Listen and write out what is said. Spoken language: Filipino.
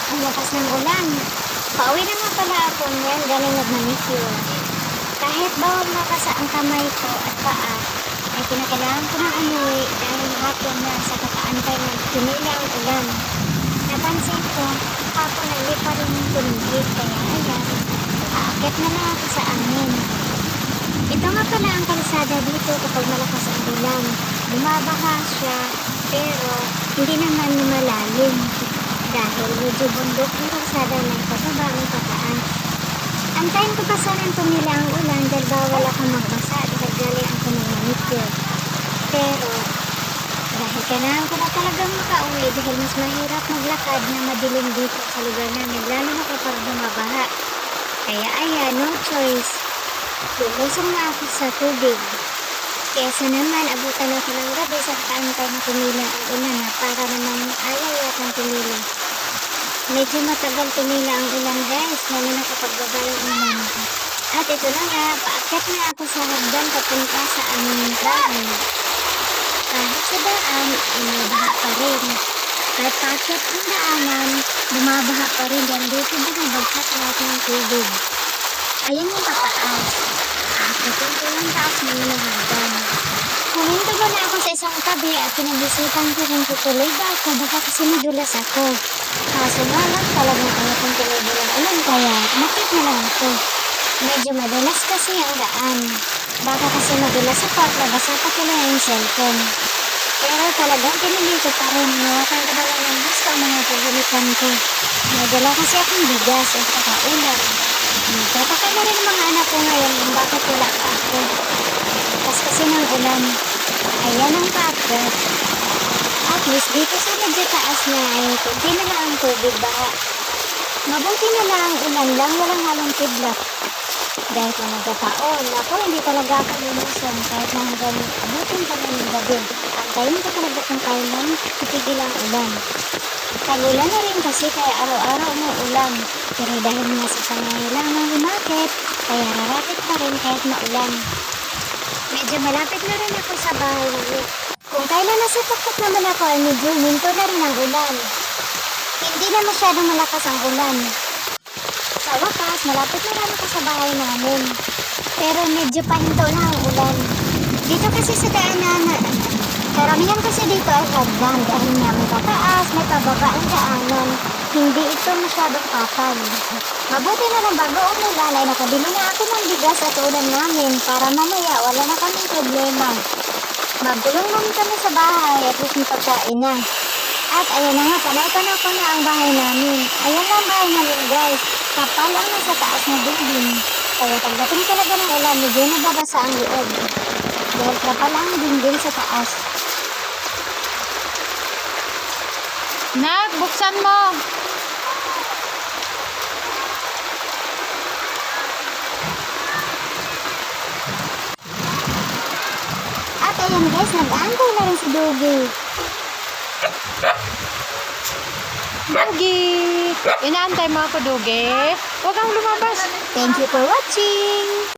Ang lakas ng ulan. Pauwi na nga pala ako niyan, galing nag-manicure. Kahit bawal makasa ang kamay ko at paa, ay kinakailangan ko na umuwi dahil hapon na sa kakaantay na tumila ang ulan. Napansin ko, hapon ay hindi pa rin tumigil, kaya ayan, aakyat na lang ako sa amin. Ito nga pala ang kalsada dito kapag malakas ang ulan. Bumabaha siya, pero hindi naman lumalalim. Dahil medyo bundok ang kalsada ng pababa ng pataas. Antayin ko pa sanang tumila ang ulan dahil bawal akong magbasa dahil galing ako ng manicure. Pero dahil kailangan ko na talagang makauwi dahil mas mahirap maglakad na madilim dito sa lugar namin lalo na kapag bumabaha. Kaya ayan, no choice. Lumusong na ako sa tubig. Kesa naman abutan ako ng gabi sa kaantay na tumila ang ulan na para naman ayaw yatang tumila. Medyo matagal tumila ang ulan guys, lalo na kapag baba yung ulan. At ito na nga, paakyat na ako sa hagdan papunta sa aming bahay. Kahit sa daan, may baha pa rin. Kahit paakyat ang daanan, bumabaha pa rin dahil dito bumabagsak lahat ng tubig. Ayan yung pataas. Aakitin ko yung taas ng ilang hagdan. Huminto ba na ako sa isang tabi at pinag-isipan ko kung tutuloy ba ako, baka kasi madulas ako. Kaso nga lang talagang ayokong tumigil ang ulan kaya nakit na lang ako. Medyo madulas kasi ang daan. Baka kasi madulas ako at nabasa pa ko lang yung cellphone. Pero talagang pinili ko pa rin. Nawakan ko lang ng gusto ang mga pagalitan ko. Nadala kasi akong bigas at kakaulan. Tataka na rin ang mga anak ko ngayon kung bakit wala pa ako. Kasi ng ulan. Ayan ang paakyat. At least dito sa medyo taas na ay kunti na lang ang tubig baha. Mabuti na lang ang ulan lang, walang halong kidlat. Dahil kung nagkataon, ako hindi talaga ako lumusong kahit na hanggang abutin pa rin ng gabi. Antayin ko talaga kung kailan titigil ang ulan. Tag-ulan na rin kasi kaya araw-araw umuulan. Pero dahil nga sa pangailangan lumakit, kaya rarapit pa rin kahit maulan. Medyo malapit na rin ako sa bahay namin. Kung kailan nasa takot naman ako ay medyo huminto na rin ang ulan. Hindi na masyadong malakas ang ulan. Sa wakas, malapit na rin ako sa bahay namin. Pero medyo pahinto na ang ulan. Dito kasi sa daanan, karamihan kasi dito ay hagdan dahil nga may pataas, may pababa ang daanan. Hindi ito masyadong kapal. Mabuti na lang bago umulan ay nakabili na ako ng bigas at ulan namin para mamaya wala na kaming problema. Magulong namin kami sa bahay at least may pagkain na. At ayan na nga, panay-panaw ko na ang bahay namin. Ayan na ang bahay namin guys. Kapal ang nasa taas na building. Kaya pagdating talaga ng ulan, medyo nababasa ang loob. Dahil kapal ang dingding sa taas. Nak, buksan mo. At ayan guys, nag-aantay na rin si Dugi. Dugi. Inaantay mo ako, Dugi. Huwag kang lumabas. Thank you for watching!